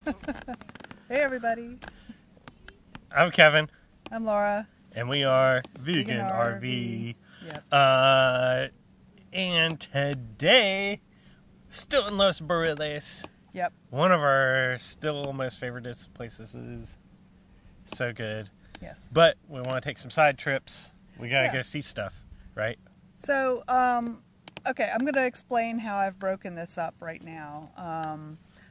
Hey everybody. I'm Kevin. I'm Laura. And we are Vegan RV. Yep. And today, still in Los Barriles. Yep. One of our still most favorite places. Is so good. Yes. But we want to take some side trips. We gotta Yeah. go see stuff, right? So, okay, I'm going to explain how I've broken this up right now.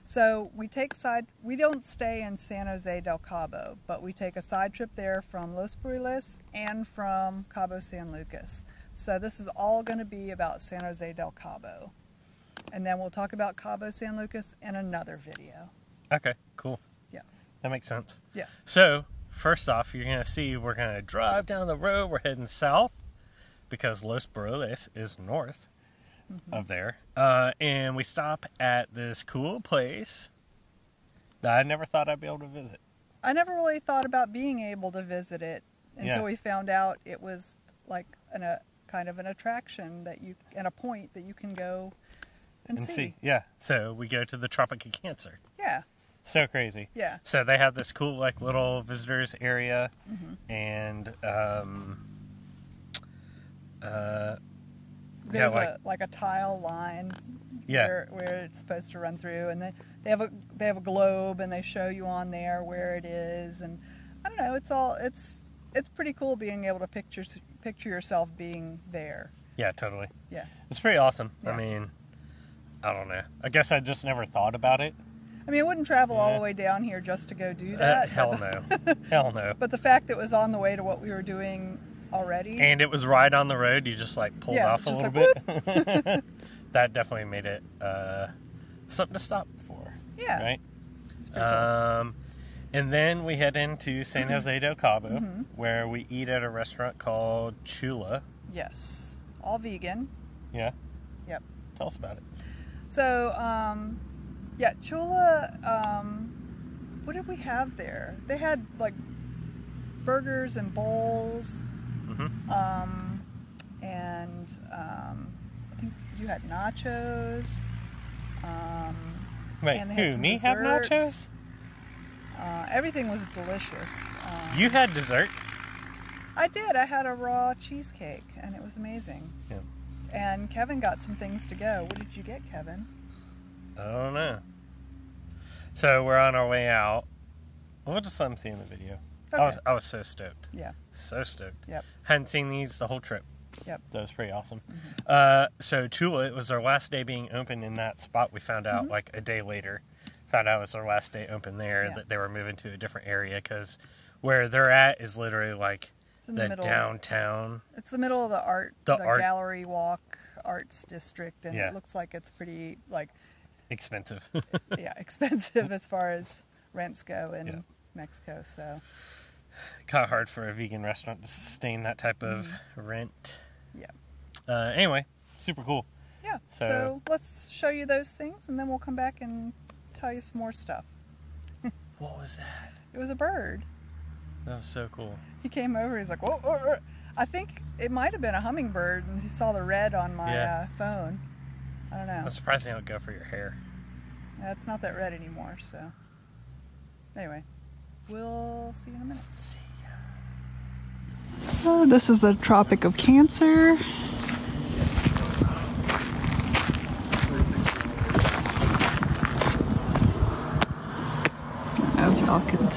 So we don't stay in San Jose del Cabo, but we take a side trip there from Los Barriles and from Cabo San Lucas. So this is all going to be about San Jose del Cabo. And then we'll talk about Cabo San Lucas in another video. Okay, cool. Yeah. That makes sense. Yeah. So, first off, you're gonna see we're gonna drive down the road. We're heading south because Los Barriles is north of there. And we stop at this cool place that I never thought I'd be able to visit. I never really thought about being able to visit it until we found out it was like a kind of an attraction that you, and a point that you can go and see. Yeah. So we go to the Tropic of Cancer. Yeah. So crazy. Yeah. So they have this cool like little visitors area, and there's like a tile line where it's supposed to run through, and they have a globe, and they show you on there where it is, and I don't know, it's pretty cool being able to picture yourself being there. Yeah, totally. Yeah. It's pretty awesome. Yeah. I mean, I don't know. I guess I just never thought about it. I mean, I wouldn't travel all the way down here just to go do that. Hell no. Hell no. But the fact that it was on the way to what we were doing already. And it was right on the road. You just like pulled off a little bit. That definitely made it something to stop for. Yeah. Right? It's pretty cool. And then we head into San Jose del Cabo, where we eat at a restaurant called Chula. Yes. All vegan. Yeah? Yep. Tell us about it. So, yeah, Chula, what did we have there? They had like burgers and bowls, and I think you had nachos. Wait, and they had who, some me have nachos? Everything was delicious. You had dessert? I did. I had a raw cheesecake, and it was amazing. Yeah. And Kevin got some things to go. What did you get, Kevin? I don't know. So we're on our way out. We'll just let them see in the video. Okay. I was so stoked. Yeah. So stoked. Yep. Hadn't seen these the whole trip. Yep. That was pretty awesome. So Chula, it was our last day being open in that spot. We found out like a day later. Found out it was our last day open there, that they were moving to a different area because where they're at is literally like the downtown. It's the middle of the art gallery walk arts district, and it looks like it's pretty like expensive. Yeah, expensive as far as rents go in Mexico. So kind of hard for a vegan restaurant to sustain that type of rent. Yeah. Anyway, super cool. Yeah. So let's show you those things, and then we'll come back and tell you some more stuff. What was that? It was a bird. That was so cool. He came over. He's like, whoa, whoa, whoa. I think it might have been a hummingbird, and he saw the red on my phone. I don't know. I'm surprised they don't go for your hair. It's not that red anymore, so. Anyway, we'll see you in a minute. See ya. Oh, this is the Tropic of Cancer. I don't know if y'all can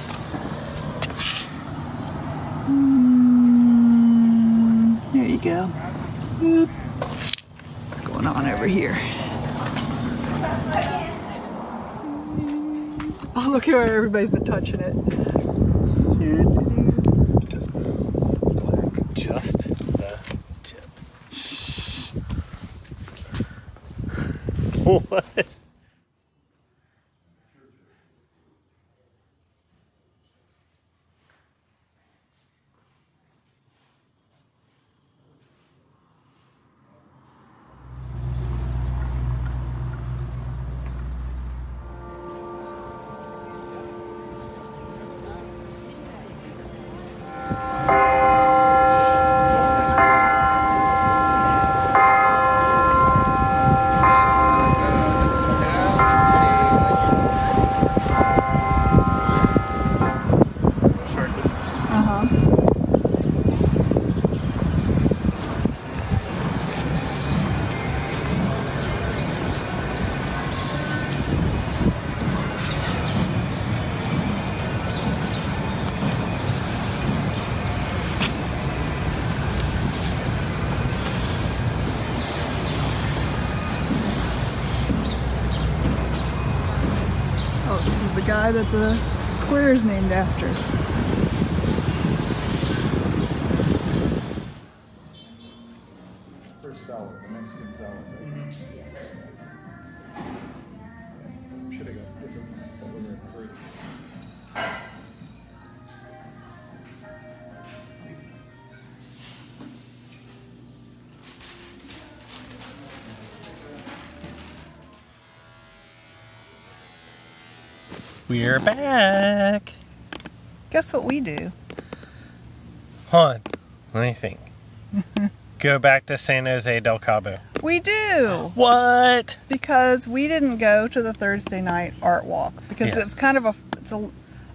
there you go. Oop. What's going on over here? Oh, look how everybody's been touching it. Just the tip. What? This is the guy that the square is named after. First salad, the Mexican salad, right? Should have got different fruit. We're back. Guess what we do? Hold on. Let me think. Go back to San Jose del Cabo. We do! What? Because we didn't go to the Thursday night art walk because Yeah. it was kind of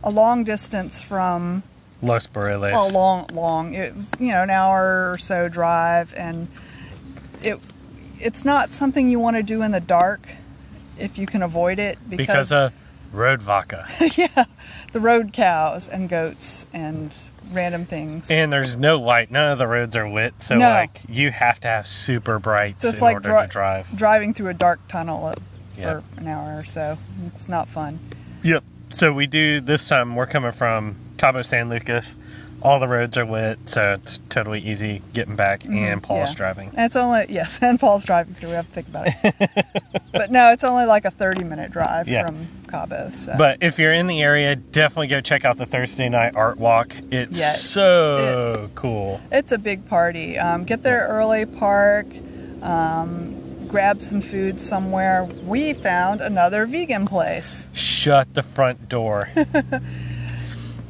a long distance from Los Barriles. long. It was, you know, an hour or so drive, and it's not something you want to do in the dark if you can avoid it Because of road vodka. yeah, the road cows and goats and random things. And there's no light. None of the roads are lit, so No. like you have to have super brights So it's in like order to drive. driving through a dark tunnel Yep. for an hour or so. It's not fun. Yep. So we do this time. We're coming from Cabo San Lucas. All the roads are lit, so it's totally easy getting back. And Paul's yeah. driving. And it's only, yes, and Paul's driving, so we have to think about it. But no, it's only like a 30-minute drive Yeah. from Cabo. So. But if you're in the area, definitely go check out the Thursday night art walk. It's Yeah, so cool. It's a big party. Get there early, park, grab some food somewhere. We found another vegan place. Shut the front door.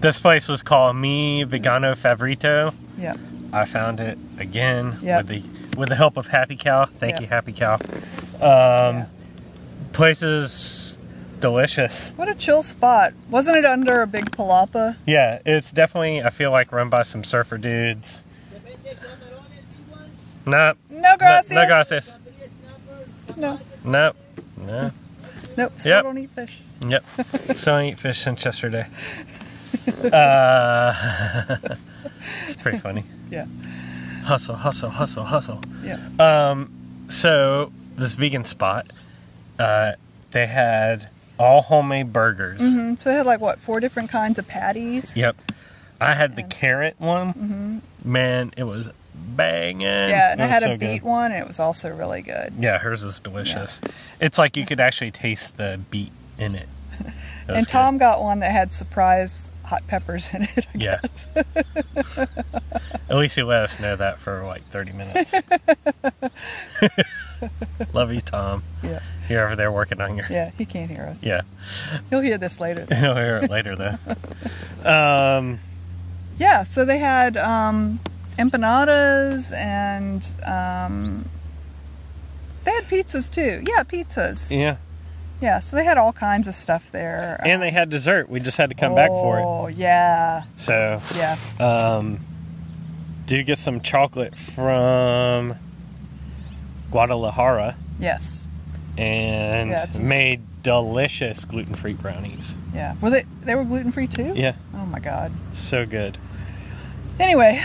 This place was called Vegano Favorito. Yep. I found it again Yep. with the help of Happy Cow. Thank Yep. you, Happy Cow. Yeah. Place is delicious. What a chill spot. Wasn't it under a big palapa? Yeah, it's definitely, I feel like, run by some surfer dudes. No. No gracias. No gracias. No. No. No. Nope. Still Yep. don't eat fish. Yep. Still ain't eat fish since yesterday. It's pretty funny. Yeah. Hustle, hustle, hustle, hustle. Yeah. So this vegan spot, they had all homemade burgers. So they had like what, 4 different kinds of patties? Yep. I had the carrot one. Man, it was banging. Yeah, and it I was had so a beet good. one, and it was also really good. Yeah, hers was delicious. It's like you could actually taste the beet in it. It was And Tom good. got one that had surprise hot peppers in it, I Yeah. guess. At least he let us know that for like 30 minutes. Love you, Tom. Yeah. You're over there working on your... Yeah, he can't hear us. Yeah. He'll hear this later. He'll hear it later, though. Yeah, so they had empanadas and they had pizzas too. Yeah, pizzas. Yeah. Yeah, so they had all kinds of stuff there. And they had dessert. We just had to come back for it. Oh, yeah. So, Yeah. do get some chocolate from Guadalajara. Yes. And Yeah, it's a- made delicious gluten-free brownies. Yeah. Were they were gluten-free too? Yeah. Oh my god. So good. Anyway,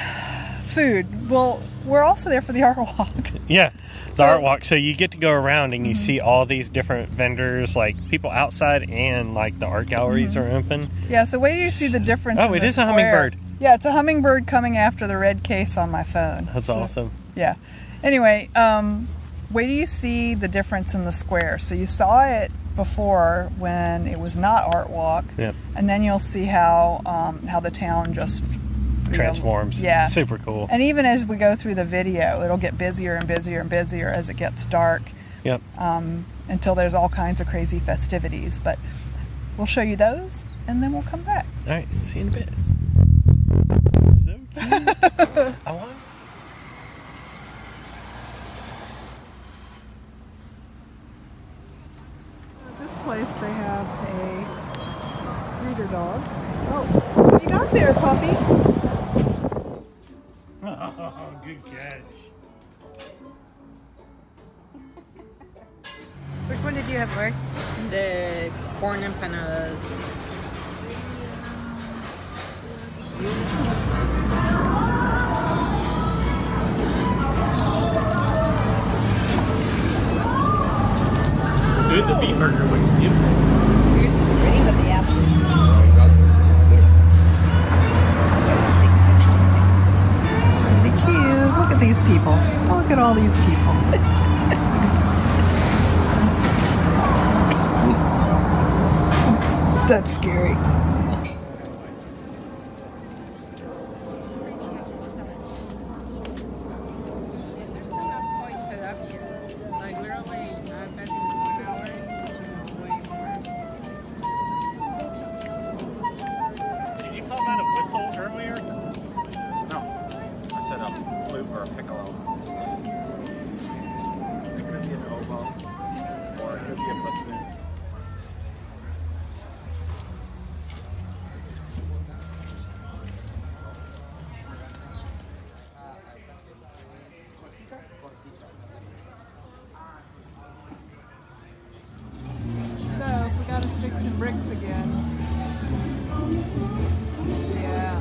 food. Well, we're also there for the art walk. Yeah. The So- art walk. So you get to go around and you see all these different vendors, like people outside, and like the art galleries are open. Yeah, so wait till you see the difference Oh, in it the is a square. hummingbird. Yeah, it's a hummingbird coming after the red case on my phone. That's So, awesome. Yeah. Anyway, wait till you see the difference in the square. So you saw it before when it was not art walk. Yep. And then you'll see how the town just Transforms. Yeah. Super cool. And even as we go through the video, it'll get busier and busier and busier as it gets dark. Yep. Until there's all kinds of crazy festivities. But we'll show you those, and then we'll come back. All right. See you in a bit. So cute. I want. At this place, they have a breeder dog. Oh, what you got there, puppy? Oh, good catch. Which one did you have, Greg? The corn empanadas. Dude, the beef burger looks beautiful. Yours is pretty, but the That's scary. So, we gotta stick some bricks again. Yeah.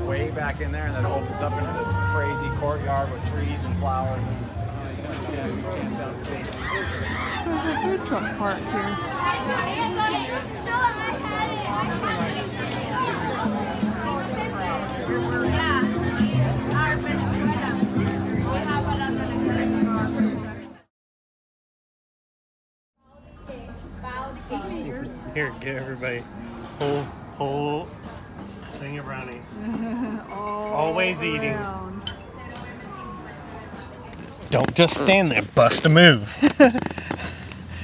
Way back in there, and then it opens up into this crazy courtyard with trees and flowers. There's a food truck park here. Here, get everybody. Whole thing of brownies. Always eating. Around. Don't just stand there, bust a move.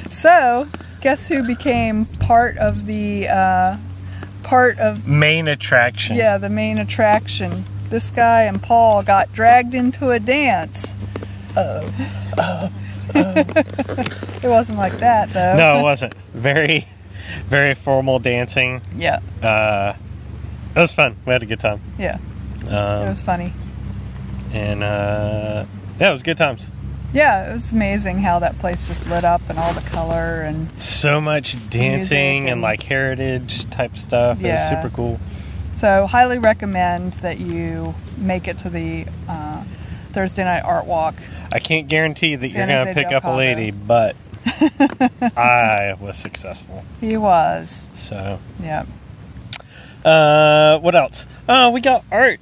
So, guess who became part of the main attraction. Yeah, the main attraction. This guy and Paul got dragged into a dance. It wasn't like that though. No, it wasn't. Very, very formal dancing. Yeah. It was fun. We had a good time. Yeah. It was funny. And yeah, it was good times. Yeah, it was amazing how that place just lit up and all the color and so much dancing and and like heritage type stuff. Yeah. It was super cool. So highly recommend that you make it to the Thursday night art walk. I can't guarantee that San you're going Jose to pick del up a Cabo. lady, but I was successful. He was. So, Yeah. what else? We got art.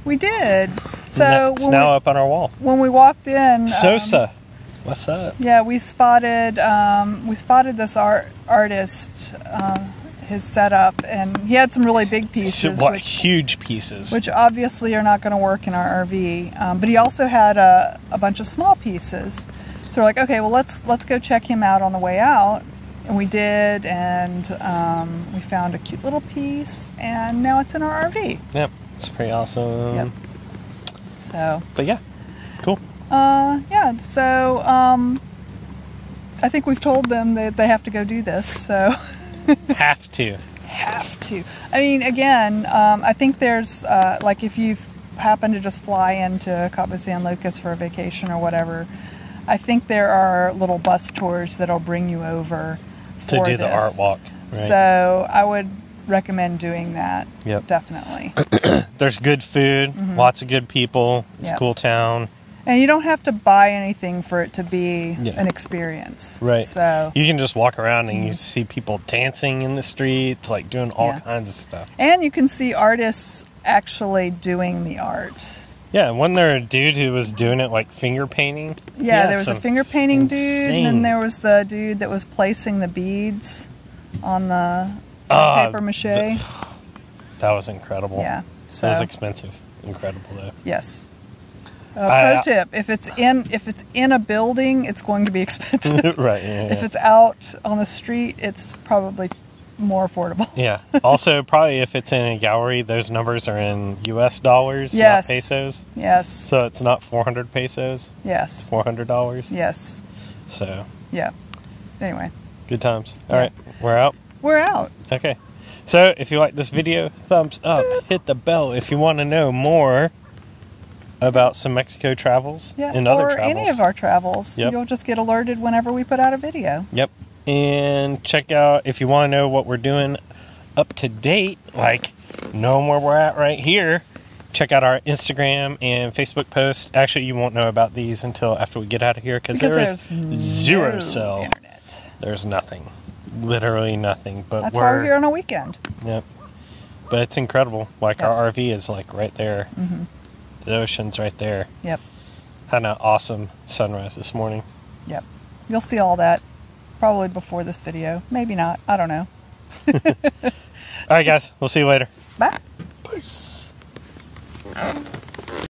We did. So it's now up on our wall. when we walked in, Sosa, what's up? yeah, we spotted this artist, his setup, and he had some really big pieces, Huge pieces. which obviously are not going to work in our RV. But he also had a bunch of small pieces. So we're like, okay, well let's go check him out on the way out, and we did, and we found a cute little piece, and now it's in our RV. Yep, it's pretty awesome. Yep. So. But yeah, cool. Yeah. So I think we've told them that they have to go do this. So. Have to. Have to. I mean, again, I think there's like if you happen to just fly into Cabo San Lucas for a vacation or whatever, I think there are little bus tours that'll bring you over To for do the this. art walk. Right? So I would recommend doing that. Yep. Definitely. There's good food, lots of good people. It's Yep. a cool town. And you don't have to buy anything for it to be Yeah. an experience. Right. So, You can just walk around and you see people dancing in the streets, like doing all Yeah. kinds of stuff. and you can see artists actually doing the art. Yeah, wasn't there a dude who was doing it like finger painting? He Yeah, had there was a some finger painting dude, and then insane- there was the dude that was placing the beads on the Ah, paper mache. That was incredible. Yeah. So It was expensive. Incredible though. yes. I- Pro tip: if it's in a building, it's going to be expensive. Right. Yeah. If it's out on the street, it's probably more affordable. Yeah. Also, probably if it's in a gallery, those numbers are in U.S. dollars, Yes. not pesos. Yes. So it's not 400 pesos, Yes. $400. Yes. So Yeah. Anyway, good times. All Yeah. right, we're out. we're out. Okay. So if you like this video, thumbs up. Hit the bell if you want to know more about some Mexico travels Yeah. and other or travels. any of our travels. Yep. You'll just get alerted whenever we put out a video. Yep. And check out, if you want to know what we're doing up to date, like knowing where we're at right here, check out our Instagram and Facebook posts. Actually, you won't know about these until after we get out of here because there is there's zero no cell. internet. There's nothing. Literally nothing. But That's why we're here on a weekend. Yep. But it's incredible. Like our RV is like right there. Mm-hmm. The ocean's right there. Yep. Had an awesome sunrise this morning. Yep. You'll see all that probably before this video. Maybe not. I don't know. All right, guys. We'll see you later. Bye. Peace.